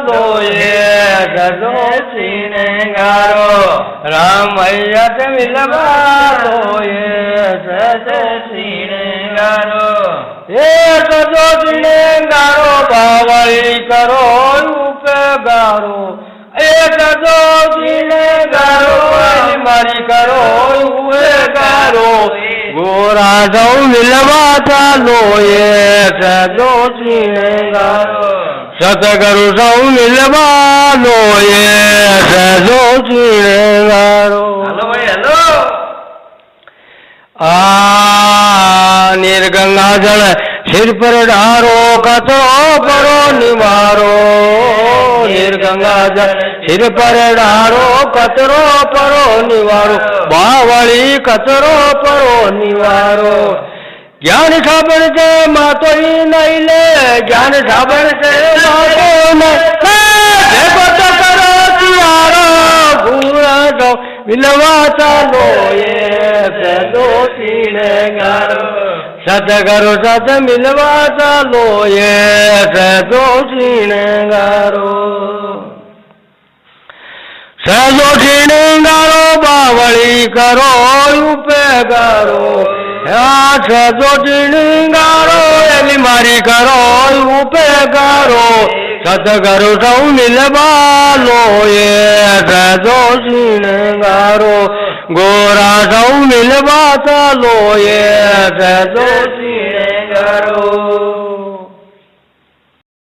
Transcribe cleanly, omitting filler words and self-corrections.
લોયે સજો શિણગારો રામૈયા મિલવા લોયે સજો શિણગારો હે સજો શિણગારો બાવળી કરો ઉપગારો એ સજો શિણગારો મારી કરો ઉપગારો ગોરા સૌ મિલવા ચાલો એ સજો શિણગારો સતગુરુ સૌ મિલવા લો એ સજો શિણગારો હાલો ભાઈ હાલો આ નિર્ગંગા જળ સિર પર ડારો કચરો પરો નિવારો નિર્ગંગા જળ સિર પર ડારો કચરો પરો નિવારો બાવળી કચરો પરો નિવારો જ્ઞાન સાબણ છે માતો નહીં લે જ્ઞાન સાબણ છે માતો નહીં કરો તિયારો ગુણા દો મિલવા ચાલો એ સદો શિણગારો સતગુરુ સત મિલવા ચાલો એ સદો શિણગારો સજો શિણગારો બાવળી કરો ઉપગારો સજો શિણગારો એલી મારી કરો ઉપગારો સતગુરુ સૌ મિલવા લો એ સજો શિણગારો ગોરા સૌ મિલવા ચાલો એ સજો